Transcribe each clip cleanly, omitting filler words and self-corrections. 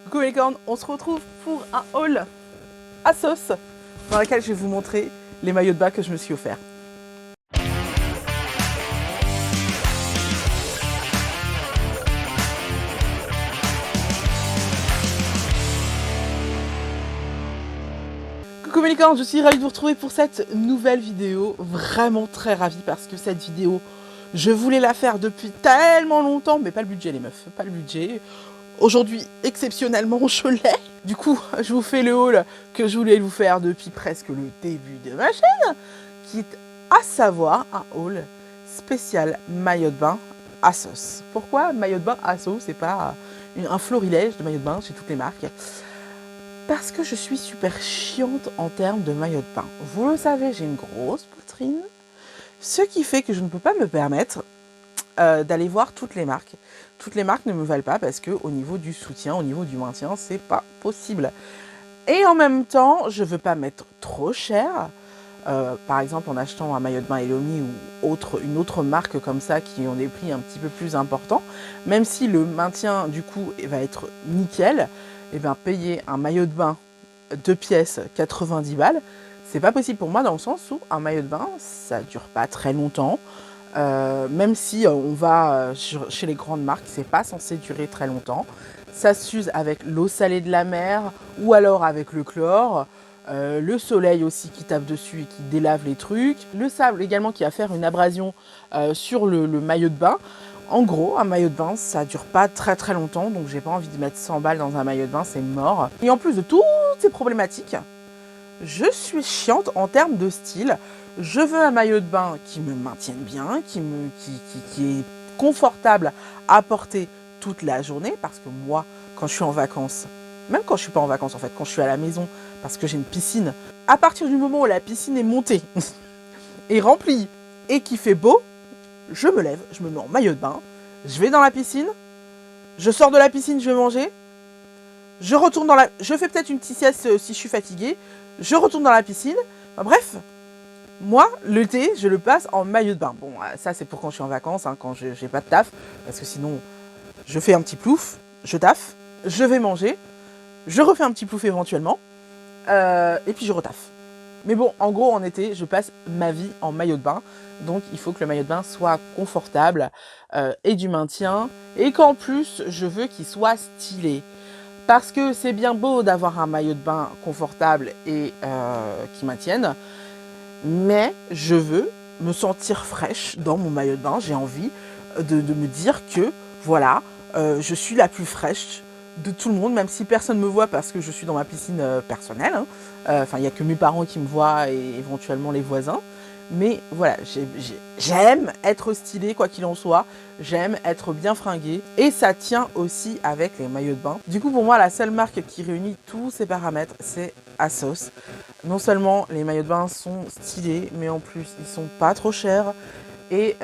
Coucou les cornes, on se retrouve pour un haul ASOS dans lequel je vais vous montrer les maillots de bain que je me suis offert. Coucou mes licornes, je suis ravie de vous retrouver pour cette nouvelle vidéo. Vraiment très ravie parce que cette vidéo, je voulais la faire depuis tellement longtemps, mais pas le budget les meufs, pas le budget. Aujourd'hui, exceptionnellement, je l'ai. Du coup, je vous fais le haul que je voulais vous faire depuis presque le début de ma chaîne, qui est à savoir un haul spécial maillot de bain ASOS. Pourquoi maillot de bain ASOS? C'est pas un florilège de maillot de bain chez toutes les marques. Parce que je suis super chiante en termes de maillot de bain. Vous le savez, j'ai une grosse poitrine, ce qui fait que je ne peux pas me permettre d'aller voir toutes les marques. Toutes les marques ne me valent pas parce que au niveau du soutien, au niveau du maintien, c'est pas possible. Et en même temps, je veux pas mettre trop cher. Par exemple, en achetant un maillot de bain Elomi ou une autre marque comme ça qui ont des prix un petit peu plus importants, même si le maintien du coup va être nickel, et bien payer un maillot de bain 2 pièces 90 balles, c'est pas possible pour moi dans le sens où un maillot de bain ça dure pas très longtemps. Même si on va chez les grandes marques, c'est pas censé durer très longtemps. Ça s'use avec l'eau salée de la mer ou alors avec le chlore. Le soleil aussi qui tape dessus et qui délave les trucs. Le sable également qui va faire une abrasion sur le maillot de bain. En gros, un maillot de bain, ça dure pas très longtemps, donc j'ai pas envie de mettre 100 balles dans un maillot de bain, c'est mort. Et en plus de toutes ces problématiques, je suis chiante en termes de style. Je veux un maillot de bain qui me maintienne bien, qui est confortable à porter toute la journée. Parce que moi, quand je suis en vacances, même quand je suis pas en vacances en fait, quand je suis à la maison, parce que j'ai une piscine, à partir du moment où la piscine est montée, est remplie et qu'il fait beau, je me lève, je me mets en maillot de bain, je vais dans la piscine, je sors de la piscine, je vais manger, je retourne dans la... Je fais peut-être une petite sieste si je suis fatiguée, je retourne dans la piscine, enfin, bref... Moi, l'été, je le passe en maillot de bain. Bon, ça, c'est pour quand je suis en vacances, hein, quand je n'ai pas de taf. Parce que sinon, je fais un petit plouf, je taffe, je vais manger, je refais un petit plouf éventuellement, et puis je retaffe. Mais bon, en gros, en été, je passe ma vie en maillot de bain. Donc, il faut que le maillot de bain soit confortable et du maintien. Et qu'en plus, je veux qu'il soit stylé. Parce que c'est bien beau d'avoir un maillot de bain confortable et qui maintienne. Mais je veux me sentir fraîche dans mon maillot de bain. J'ai envie de me dire que, voilà, je suis la plus fraîche de tout le monde, même si personne ne me voit parce que je suis dans ma piscine personnelle. Hein. Enfin, il n'y a que mes parents qui me voient et éventuellement les voisins. Mais voilà, j'aime être stylée, quoi qu'il en soit. J'aime être bien fringuée. Et ça tient aussi avec les maillots de bain. Du coup, pour moi, la seule marque qui réunit tous ces paramètres, c'est ASOS. Non seulement les maillots de bain sont stylés, mais en plus, ils sont pas trop chers. Et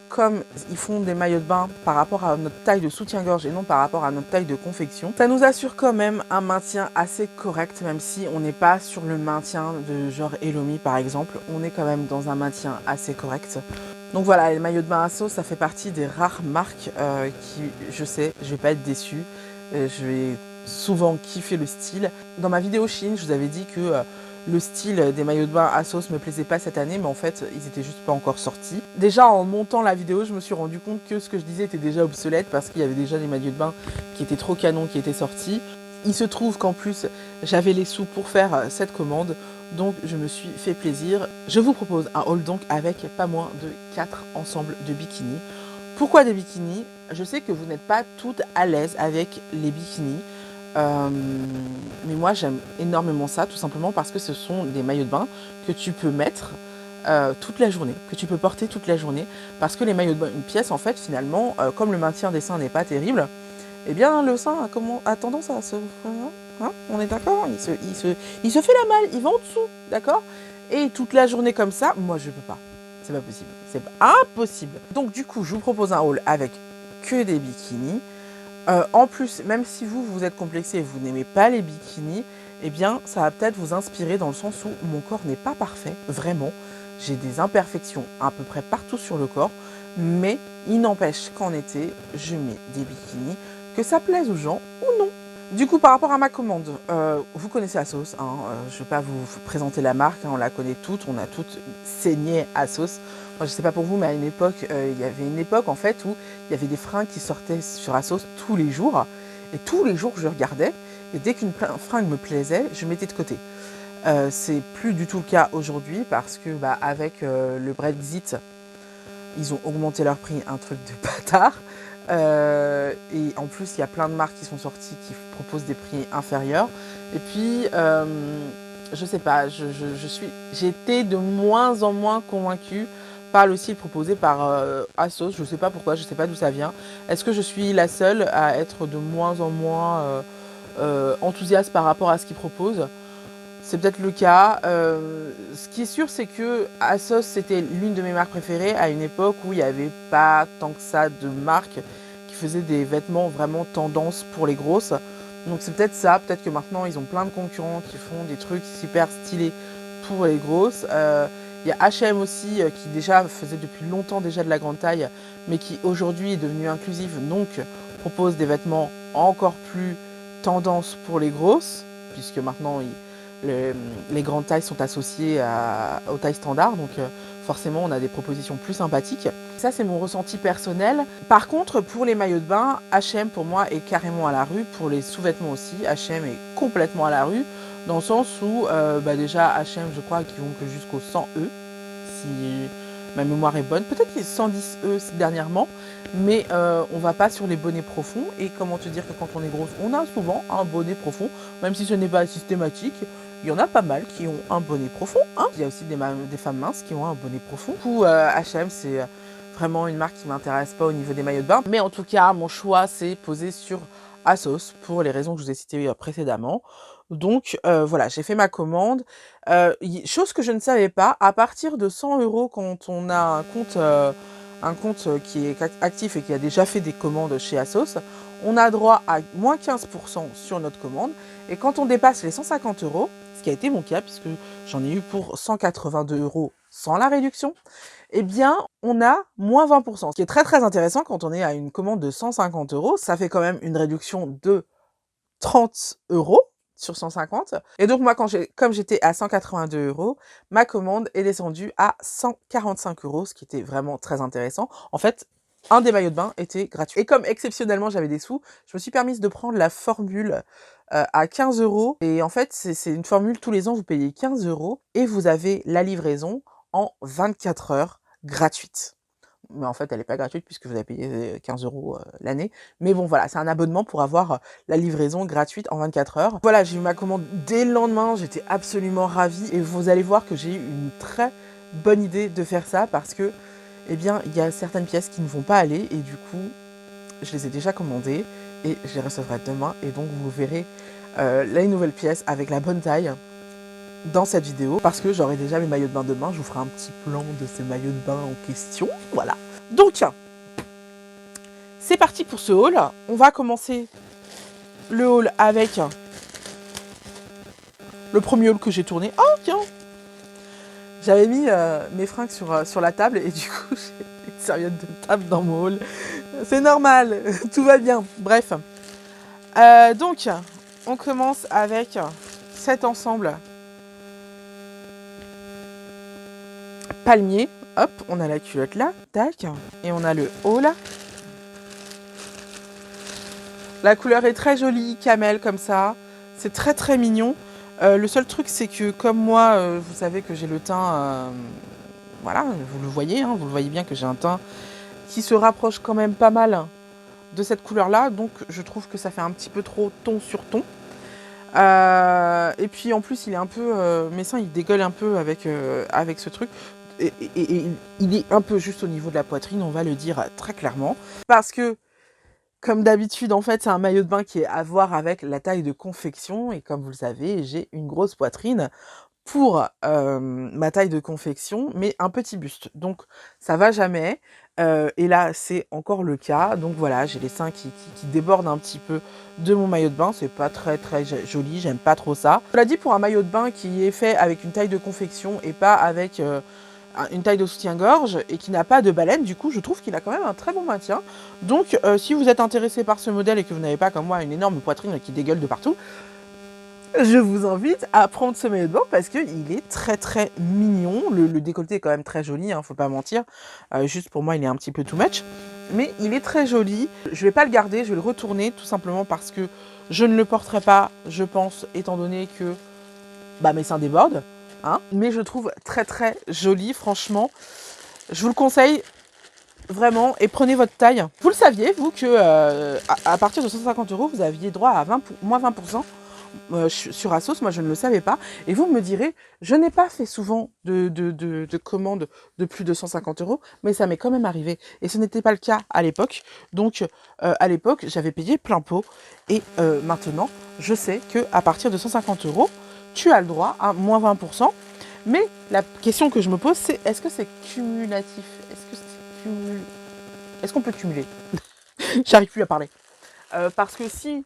comme ils font des maillots de bain par rapport à notre taille de soutien-gorge et non par rapport à notre taille de confection, ça nous assure quand même un maintien assez correct, même si on n'est pas sur le maintien de genre Elomi par exemple, on est quand même dans un maintien assez correct. Donc voilà, les maillots de bain ASOS, ça fait partie des rares marques qui, je sais, je vais pas être déçue, je vais souvent kiffer le style. Dans ma vidéo Chine, je vous avais dit que le style des maillots de bain ASOS me plaisait pas cette année, mais en fait, ils étaient juste pas encore sortis. Déjà, en montant la vidéo, je me suis rendu compte que ce que je disais était déjà obsolète parce qu'il y avait déjà des maillots de bain qui étaient trop canons, qui étaient sortis. Il se trouve qu'en plus, j'avais les sous pour faire cette commande, donc je me suis fait plaisir. Je vous propose un haul donc avec pas moins de 4 ensembles de bikinis. Pourquoi des bikinis? Je sais que vous n'êtes pas toutes à l'aise avec les bikinis. Mais moi j'aime énormément ça, tout simplement parce que ce sont des maillots de bain que tu peux mettre toute la journée, que tu peux porter toute la journée, parce que les maillots de bain, une pièce en fait finalement, comme le maintien des seins n'est pas terrible, eh bien le sein a tendance à se... Hein, on est d'accord, il se fait la malle, il va en dessous, d'accord? Et toute la journée comme ça, moi je peux pas, c'est pas possible, c'est impossible. Donc du coup je vous propose un haul avec que des bikinis. En plus, même si vous êtes complexé et vous n'aimez pas les bikinis, eh bien, ça va peut-être vous inspirer dans le sens où mon corps n'est pas parfait, vraiment. J'ai des imperfections à peu près partout sur le corps, mais il n'empêche qu'en été, je mets des bikinis, que ça plaise aux gens ou non. Du coup, par rapport à ma commande, vous connaissez Asos, hein, je ne vais pas vous présenter la marque, hein, on la connaît toutes, on a toutes saigné Asos. Moi, je ne sais pas pour vous, mais à une époque, il y avait une époque en fait où il y avait des fringues qui sortaient sur Asos tous les jours. Et tous les jours, je regardais, et dès qu'une fringue me plaisait, je mettais de côté. C'est plus du tout le cas aujourd'hui parce que avec le Brexit, ils ont augmenté leur prix, un truc de bâtard. Et en plus, il y a plein de marques qui sont sorties qui proposent des prix inférieurs. Et puis, je sais pas, j'étais de moins en moins convaincue par le style proposé par Asos. Je sais pas pourquoi, je sais pas d'où ça vient. Est-ce que je suis la seule à être de moins en moins enthousiaste par rapport à ce qu'ils proposent? C'est peut-être le cas. Ce qui est sûr, c'est que Asos, c'était l'une de mes marques préférées à une époque où il n'y avait pas tant que ça de marques qui faisaient des vêtements vraiment tendance pour les grosses. Donc c'est peut-être ça. Peut-être que maintenant, ils ont plein de concurrents qui font des trucs super stylés pour les grosses. Il y a H&M aussi qui déjà faisait depuis longtemps déjà de la grande taille, mais qui aujourd'hui est devenue inclusive, donc propose des vêtements encore plus tendance pour les grosses, puisque maintenant les grandes tailles sont associées aux tailles standards, donc forcément on a des propositions plus sympathiques. Ça c'est mon ressenti personnel. Par contre pour les maillots de bain, H&M pour moi est carrément à la rue, pour les sous-vêtements aussi, H&M est complètement à la rue, dans le sens où déjà H&M je crois qu'ils vont que jusqu'au 100 E, si ma mémoire est bonne, peut-être qu'il y a 110 E dernièrement, mais on va pas sur les bonnets profonds, et comment te dire que quand on est grosse, on a souvent un bonnet profond, même si ce n'est pas systématique. Il y en a pas mal qui ont un bonnet profond, hein. Il y a aussi des femmes minces qui ont un bonnet profond. Du coup, H&M, c'est vraiment une marque qui m'intéresse pas au niveau des maillots de bain. Mais en tout cas, mon choix s'est posé sur Asos pour les raisons que je vous ai citées précédemment. Donc voilà, j'ai fait ma commande. Chose que je ne savais pas, à partir de 100 € quand on a un compte qui est actif et qui a déjà fait des commandes chez Asos, on a droit à moins 15% sur notre commande. Et quand on dépasse les 150 €, ce qui a été mon cas puisque j'en ai eu pour 182 € sans la réduction, eh bien on a moins 20%. Ce qui est très très intéressant quand on est à une commande de 150 €, ça fait quand même une réduction de 30 € sur 150. Et donc moi, comme j'étais à 182 €, ma commande est descendue à 145 €, ce qui était vraiment très intéressant. En fait, un des maillots de bain était gratuit. Et comme exceptionnellement j'avais des sous, je me suis permise de prendre la formule à 15 €. Et en fait, c'est une formule, tous les ans, vous payez 15 € et vous avez la livraison en 24 heures gratuite. Mais en fait, elle n'est pas gratuite puisque vous avez payé 15 € l'année. Mais bon, voilà, c'est un abonnement pour avoir la livraison gratuite en 24 heures. Voilà, j'ai eu ma commande dès le lendemain, j'étais absolument ravie. Et vous allez voir que j'ai eu une très bonne idée de faire ça parce que, eh bien, il y a certaines pièces qui ne vont pas aller et du coup, je les ai déjà commandées et je les recevrai demain. Et donc, vous verrez les nouvelles pièces avec la bonne taille dans cette vidéo, parce que j'aurai déjà mes maillots de bain demain, je vous ferai un petit plan de ces maillots de bain en question, voilà. Donc, c'est parti pour ce haul. On va commencer le haul avec le premier haul que j'ai tourné. Oh, tiens! J'avais mis mes fringues sur la table et du coup, j'ai une serviette de table dans mon haul. C'est normal, tout va bien. Bref. Donc, on commence avec cet ensemble palmier. Hop, on a la culotte là, tac, et on a le haut là. La couleur est très jolie, camel comme ça. C'est très très mignon. Le seul truc, c'est que comme moi, vous savez que j'ai le teint, voilà, vous le voyez, hein, vous le voyez bien que j'ai un teint qui se rapproche quand même pas mal de cette couleur là. Donc je trouve que ça fait un petit peu trop ton sur ton. Et puis en plus, il est un peu, mes seins, ils dégueulent un peu avec ce truc. Et il est un peu juste au niveau de la poitrine, on va le dire très clairement. Parce que, comme d'habitude, en fait, c'est un maillot de bain qui est à voir avec la taille de confection. Et comme vous le savez, j'ai une grosse poitrine pour ma taille de confection, mais un petit buste. Donc, ça va jamais. Et là, c'est encore le cas. Donc voilà, j'ai les seins qui débordent un petit peu de mon maillot de bain. C'est pas très très joli, j'aime pas trop ça. Cela dit, pour un maillot de bain qui est fait avec une taille de confection et pas avec une taille de soutien-gorge et qui n'a pas de baleine. Du coup, je trouve qu'il a quand même un très bon maintien. Donc, si vous êtes intéressé par ce modèle et que vous n'avez pas, comme moi, une énorme poitrine qui dégueule de partout, je vous invite à prendre ce maillot de bain parce qu'il est très très mignon. Le décolleté est quand même très joli, faut pas mentir. Juste pour moi, il est un petit peu too much. Mais il est très joli. Je vais pas le garder, je vais le retourner tout simplement parce que je ne le porterai pas, je pense, étant donné que mes seins débordent. Mais je le trouve très très joli, franchement. Je vous le conseille vraiment et prenez votre taille. Vous le saviez, vous, que à partir de 150 €, vous aviez droit à moins 20% sur Asos, moi je ne le savais pas. Et vous me direz, je n'ai pas fait souvent de commandes de plus de 150 €, mais ça m'est quand même arrivé. Et ce n'était pas le cas à l'époque. Donc à l'époque, j'avais payé plein pot. Et maintenant, je sais qu'à partir de 150 €, tu as le droit à moins 20%. Mais la question que je me pose, c'est est-ce que c'est cumulatif? Est-ce qu'on peut cumuler? J'arrive plus à parler. Parce que si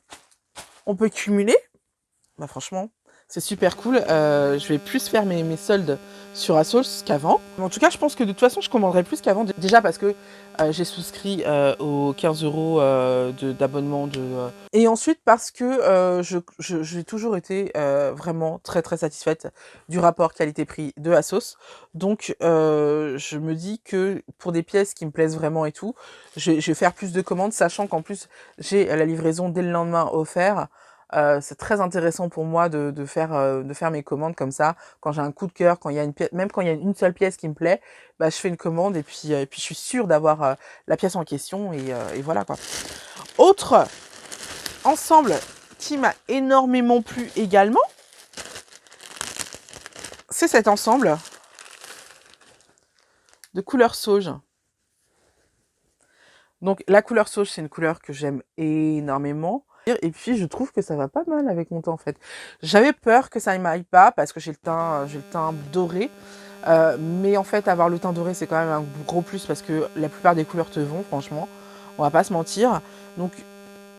on peut cumuler, franchement, c'est super cool. Je vais plus faire mes soldes sur Asos qu'avant. En tout cas, je pense que de toute façon, je commanderai plus qu'avant. Déjà parce que j'ai souscrit aux 15 € d'abonnement. Et ensuite parce que j'ai toujours été vraiment très très satisfaite du rapport qualité-prix de Asos. Donc, je me dis que pour des pièces qui me plaisent vraiment et tout, je vais faire plus de commandes, sachant qu'en plus, j'ai la livraison dès le lendemain offert. C'est très intéressant pour moi de faire mes commandes comme ça. Quand j'ai un coup de cœur, quand il y a une pièce, même quand il y a une seule pièce qui me plaît, je fais une commande et puis je suis sûre d'avoir la pièce en question et voilà quoi. Autre ensemble qui m'a énormément plu également, c'est cet ensemble de couleur sauge. Donc la couleur sauge, c'est une couleur que j'aime énormément. Et puis je trouve que ça va pas mal avec mon teint en fait. J'avais peur que ça ne m'aille pas parce que j'ai le teint doré. Mais en fait avoir le teint doré c'est quand même un gros plus parce que la plupart des couleurs te vont, franchement. On va pas se mentir. Donc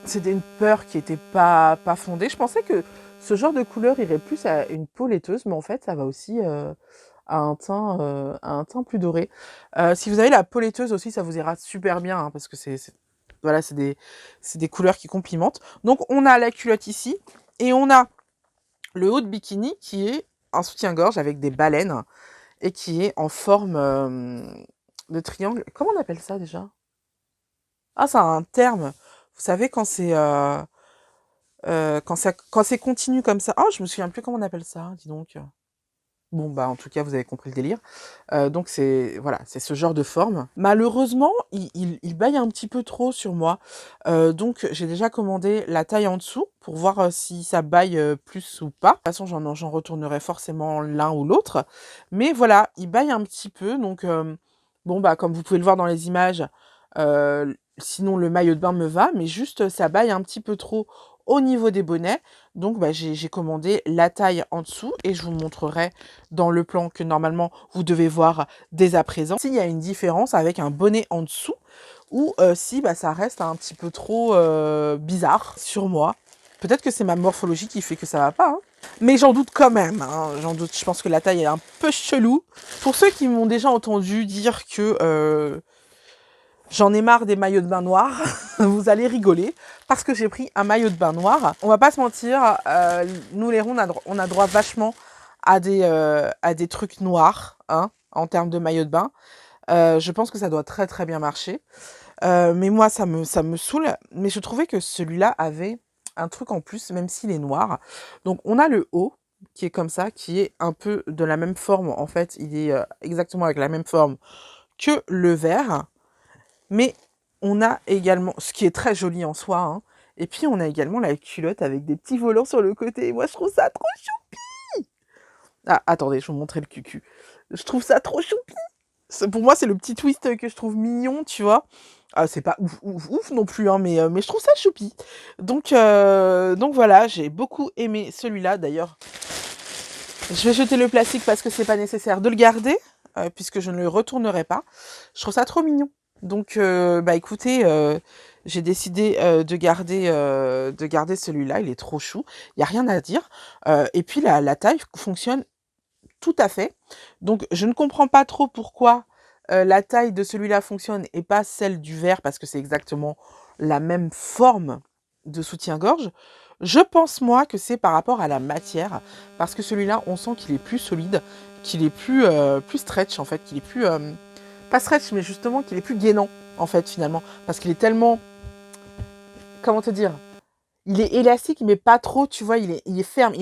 c'était une peur qui était pas fondée. Je pensais que ce genre de couleur irait plus à une peau laiteuse, mais en fait ça va aussi à un teint plus doré. Si vous avez la peau laiteuse aussi, ça vous ira super bien parce que voilà, c'est des couleurs qui complimentent. Donc on a la culotte ici et on a le haut de bikini qui est un soutien-gorge avec des baleines et qui est en forme de triangle. Comment on appelle ça déjà? Ah, ça a un terme. Vous savez quand c'est quand c'est continu comme ça. Oh, je me souviens plus comment on appelle ça, dis donc. Bon, en tout cas, vous avez compris le délire. Donc, c'est ce genre de forme. Malheureusement, il baille un petit peu trop sur moi. Donc, j'ai déjà commandé la taille en dessous pour voir si ça baille plus ou pas. De toute façon, j'en retournerai forcément l'un ou l'autre. Mais voilà, il baille un petit peu. Donc, comme vous pouvez le voir dans les images, sinon le maillot de bain me va. Mais juste, ça baille un petit peu trop au niveau des bonnets. Donc j'ai commandé la taille en dessous et je vous montrerai dans le plan que normalement vous devez voir dès à présent s'il y a une différence avec un bonnet en dessous ou si ça reste un petit peu trop bizarre sur moi. Peut-être que c'est ma morphologie qui fait que ça va pas, mais j'en doute quand même, j'en doute. Je pense que la taille est un peu chelou. Pour ceux qui m'ont déjà entendu dire que j'en ai marre des maillots de bain noirs, vous allez rigoler, parce que j'ai pris un maillot de bain noir. On va pas se mentir, nous les ronds, on a droit vachement à des trucs noirs, en termes de maillot de bain. Je pense que ça doit très très bien marcher. Mais moi, ça me saoule. Mais je trouvais que celui-là avait un truc en plus, même s'il est noir. Donc on a le haut, qui est comme ça, qui est un peu de la même forme. En fait, il est exactement avec la même forme que le vert. Mais on a également, ce qui est très joli en soi, et puis on a également la culotte avec des petits volants sur le côté. Et moi, je trouve ça trop choupi. Ah, attendez, je vais vous montrer le cucu. Je trouve ça trop choupi. Pour moi, c'est le petit twist que je trouve mignon, tu vois. C'est pas ouf non plus, mais je trouve ça choupi. Donc voilà, j'ai beaucoup aimé celui-là. D'ailleurs, je vais jeter le plastique parce que c'est pas nécessaire de le garder, puisque je ne le retournerai pas. Je trouve ça trop mignon. Donc, écoutez, j'ai décidé de garder celui-là. Il est trop chou. Il n'y a rien à dire. Et puis, la taille fonctionne tout à fait. Donc je ne comprends pas trop pourquoi la taille de celui-là fonctionne et pas celle du vert, parce que c'est exactement la même forme de soutien-gorge. Je pense moi que c'est par rapport à la matière, parce que celui-là, on sent qu'il est plus solide, qu'il est plus stretch en fait, qu'il est plus... pas stretch, mais justement qu'il est plus gainant en fait finalement, parce qu'il est tellement... Comment te dire? Il est élastique, mais pas trop, tu vois, il est ferme.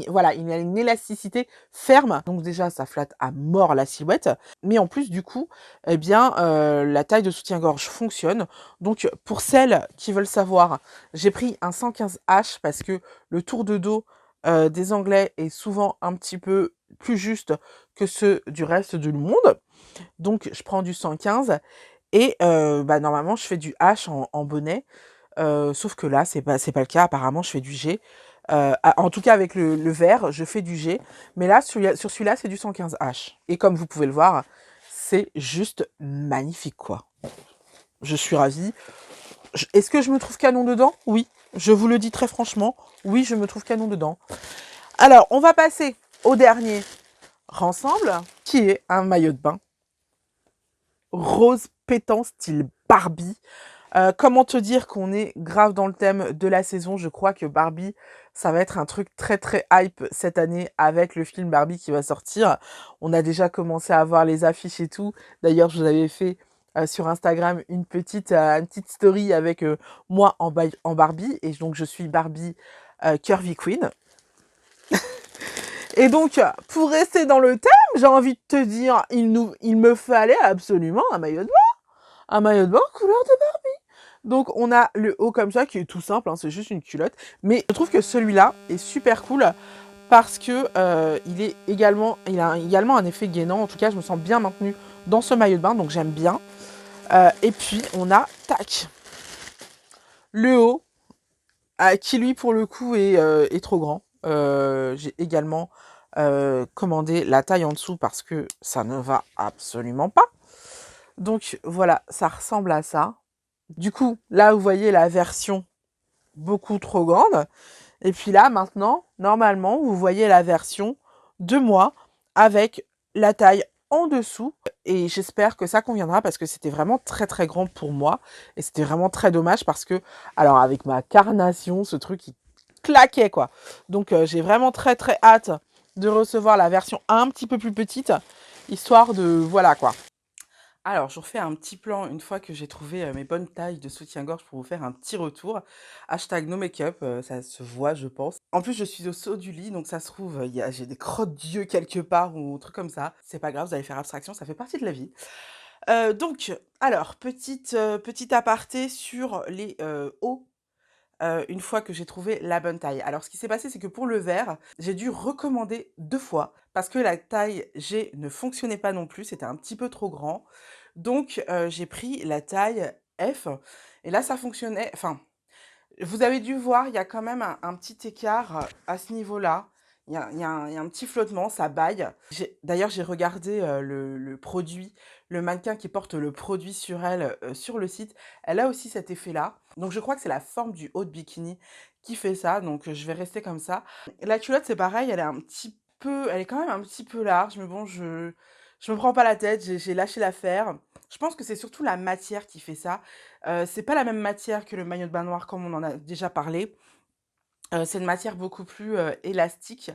Voilà, il a une élasticité ferme. Donc déjà, ça flatte à mort la silhouette. Mais en plus, du coup, eh bien, la taille de soutien-gorge fonctionne. Donc, pour celles qui veulent savoir, j'ai pris un 115H parce que le tour de dos des Anglais est souvent un petit peu plus juste que ceux du reste du monde. Donc, je prends du 115 et normalement, je fais du H en bonnet. Sauf que là, c'est pas le cas. Apparemment, je fais du G. En tout cas, avec le vert, je fais du G. Mais là, sur celui-là, c'est du 115H. Et comme vous pouvez le voir, c'est juste magnifique, quoi. Je suis ravie. Est-ce que je me trouve canon dedans? Oui. Je vous le dis très franchement. Oui, je me trouve canon dedans. Alors, on va passer au dernier ensemble, qui est un maillot de bain rose pétant style Barbie. Comment te dire qu'on est grave dans le thème de la saison? Je crois que Barbie, ça va être un truc très très hype cette année avec le film Barbie qui va sortir. On a déjà commencé à voir les affiches et tout. D'ailleurs, je vous avais fait sur Instagram une petite story avec moi en Barbie. Et donc, je suis Barbie Curvy Queen. Et donc, pour rester dans le thème, j'ai envie de te dire, il me fallait absolument un maillot de bain. Un maillot de bain couleur de Barbie. Donc on a le haut comme ça qui est tout simple, hein, c'est juste une culotte. Mais je trouve que celui-là est super cool parce que il a également un effet gainant. En tout cas, je me sens bien maintenue dans ce maillot de bain, donc j'aime bien. Et puis on a tac le haut qui lui pour le coup est trop grand. J'ai également commandé la taille en dessous parce que ça ne va absolument pas. Donc voilà, ça ressemble à ça. Du coup, là, vous voyez la version beaucoup trop grande. Et puis là, maintenant, normalement, vous voyez la version de moi avec la taille en dessous. Et j'espère que ça conviendra parce que c'était vraiment très très grand pour moi. Et c'était vraiment très dommage parce que, alors avec ma carnation, ce truc, il claquait quoi. Donc j'ai vraiment très très hâte de recevoir la version un petit peu plus petite, histoire de, voilà quoi. Alors, je vous refais un petit plan une fois que j'ai trouvé mes bonnes tailles de soutien-gorge pour vous faire un petit retour. Hashtag no make-up, ça se voit, je pense. En plus, je suis au saut du lit, donc ça se trouve, j'ai des crottes d'yeux quelque part ou un truc comme ça. C'est pas grave, vous allez faire abstraction, ça fait partie de la vie. Donc, alors, petit aparté sur les hauts. Une fois que j'ai trouvé la bonne taille. Alors, ce qui s'est passé, c'est que pour le vert, j'ai dû recommander 2 fois parce que la taille G ne fonctionnait pas non plus, c'était un petit peu trop grand. Donc, j'ai pris la taille F et là, ça fonctionnait. Enfin, vous avez dû voir, il y a quand même un petit écart à ce niveau-là. Il y a un petit flottement, ça baille. D'ailleurs, j'ai regardé le produit, le mannequin qui porte le produit sur elle, sur le site. Elle a aussi cet effet-là. Donc, je crois que c'est la forme du haut de bikini qui fait ça. Donc, je vais rester comme ça. La culotte, c'est pareil, elle est quand même un petit peu large. Mais bon, je me prends pas la tête, j'ai lâché l'affaire. Je pense que c'est surtout la matière qui fait ça. C'est pas la même matière que le maillot de bain noir comme on en a déjà parlé. C'est une matière beaucoup plus élastique.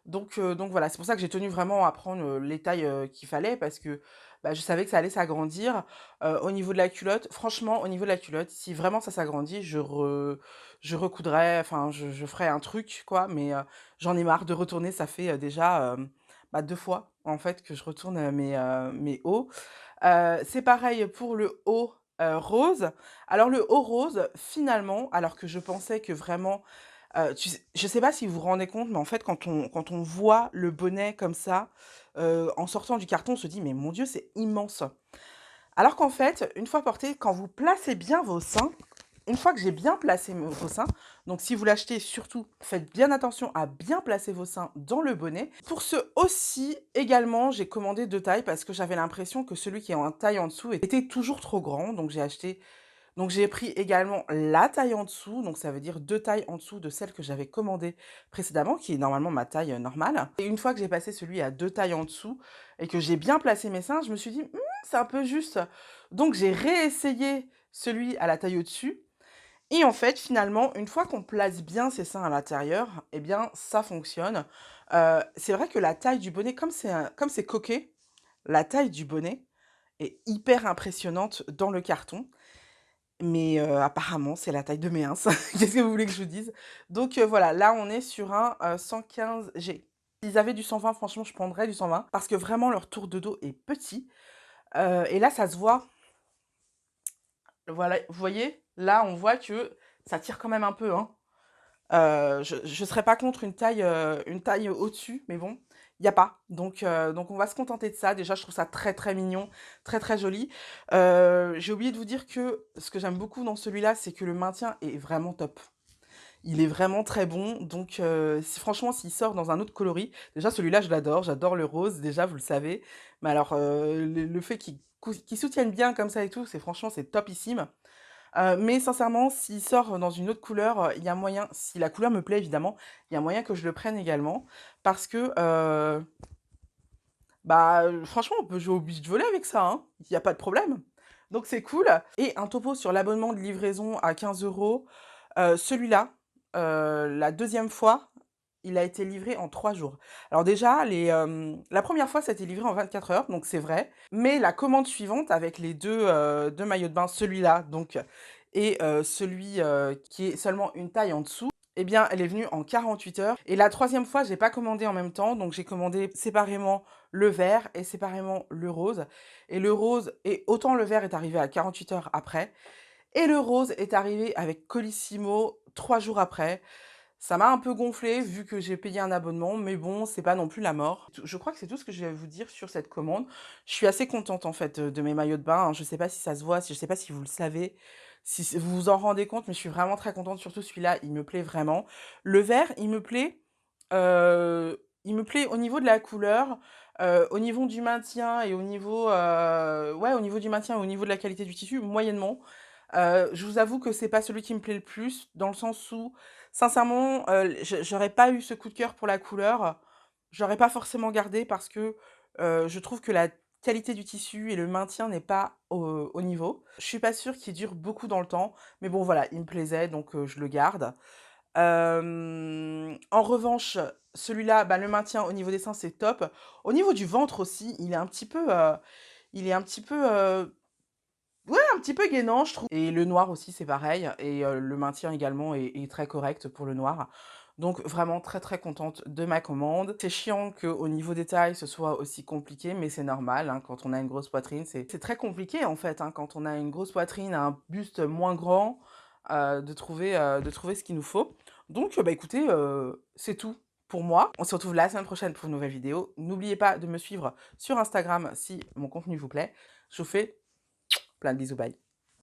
Donc voilà, c'est pour ça que j'ai tenu vraiment à prendre les tailles qu'il fallait parce que je savais que ça allait s'agrandir. Au niveau de la culotte, franchement, au niveau de la culotte, si vraiment ça s'agrandit, je recoudrais, enfin, je ferais un truc, quoi. Mais j'en ai marre de retourner. Ça fait déjà 2 fois, en fait, que je retourne mes hauts. C'est pareil pour le haut rose. Alors, le haut rose, finalement, alors que je pensais que vraiment je sais pas si vous vous rendez compte, mais en fait, quand on voit le bonnet comme ça, en sortant du carton, on se dit: «Mais mon Dieu, c'est immense!» Alors qu'en fait, une fois porté, quand vous placez bien vos seins, une fois que j'ai bien placé vos seins, donc si vous l'achetez, surtout, faites bien attention à bien placer vos seins dans le bonnet. Pour ce aussi, également, j'ai commandé 2 tailles parce que j'avais l'impression que celui qui est en taille en dessous était toujours trop grand, donc j'ai acheté Donc j'ai pris également la taille en dessous, donc ça veut dire 2 tailles en dessous de celle que j'avais commandée précédemment, qui est normalement ma taille, normale. Et une fois que j'ai passé celui à 2 tailles en dessous et que j'ai bien placé mes seins, je me suis dit: C'est un peu juste». Donc j'ai réessayé celui à la taille au-dessus et en fait, finalement, une fois qu'on place bien ses seins à l'intérieur, eh bien ça fonctionne. C'est vrai que la taille du bonnet, comme c'est coquet, la taille du bonnet est hyper impressionnante dans le carton. Mais apparemment, c'est la taille de mes ins. Qu'est-ce que vous voulez que je vous dise? Donc voilà, là, on est sur un, 115G. S'ils avaient du 120, franchement, je prendrais du 120 parce que vraiment leur tour de dos est petit, et là, ça se voit. Voilà, vous voyez? Là, on voit que ça tire quand même un peu, hein. Je serais pas contre une taille au-dessus, mais bon, il y a pas. Donc on va se contenter de ça. Déjà, je trouve ça très, très mignon, très, très joli. J'ai oublié de vous dire que ce que j'aime beaucoup dans celui-là, c'est que le maintien est vraiment top. Il est vraiment très bon, donc si franchement, s'il sort dans un autre coloris déjà celui-là, je l'adore, j'adore le rose, déjà, vous le savez. Mais alors, le fait qu'il soutienne bien comme ça et tout, c'est topissime. Mais sincèrement, s'il sort dans une autre couleur, il y a moyen, si la couleur me plaît évidemment, il y a moyen que je le prenne également parce que, bah, franchement, on peut jouer au beach volley avec ça, hein, il y a pas de problème. Donc c'est cool et un topo sur l'abonnement de livraison à 15 €. Celui-là, la deuxième fois, il a été livré en 3 jours. Alors déjà, la première fois, ça a été livré en 24 heures, donc c'est vrai. Mais la commande suivante avec les 2 maillots de bain, celui-là donc et celui, qui est seulement une taille en dessous, eh bien, elle est venue en 48 heures. Et la troisième fois, j'ai pas commandé en même temps, donc j'ai commandé séparément le vert et séparément le rose. Et le rose et autant le vert est arrivé à 48 heures après et le rose est arrivé avec Colissimo 3 jours après. Ça m'a un peu gonflé vu que j'ai payé un abonnement, mais bon, c'est pas non plus la mort. Je crois que c'est tout ce que je vais vous dire sur cette commande. Je suis assez contente en fait de mes maillots de bain, hein. Je sais pas si ça se voit, je sais pas si vous le savez, si vous vous en rendez compte, mais je suis vraiment très contente. Surtout celui-là, il me plaît vraiment. Le vert, il me plaît au niveau de la couleur, au niveau du maintien et au niveau, ouais, au niveau du maintien et au niveau de la qualité du tissu, moyennement. Je vous avoue que c'est pas celui qui me plaît le plus, dans le sens où, sincèrement, j'aurais pas eu ce coup de cœur pour la couleur. J'aurais pas forcément gardé parce que, je trouve que la qualité du tissu et le maintien n'est pas au niveau. Je suis pas sûre qu'il dure beaucoup dans le temps, mais bon voilà, il me plaisait donc je le garde. En revanche, celui-là, bah, le maintien au niveau des seins, c'est top. Au niveau du ventre aussi, il est un petit peu, ouais, un petit peu gainant, je trouve. Et le noir aussi, c'est pareil. Et le maintien également est très correct pour le noir. Donc vraiment très très contente de ma commande. C'est chiant qu'au niveau des tailles, ce soit aussi compliqué, mais c'est normal, hein, quand on a une grosse poitrine. C'est très compliqué en fait, hein, quand on a une grosse poitrine, un buste moins grand, de trouver ce qu'il nous faut. Donc bah écoutez, c'est tout pour moi. On se retrouve la semaine prochaine pour une nouvelle vidéo. N'oubliez pas de me suivre sur Instagram si mon contenu vous plaît. Je vous fais plein de bisous, bye.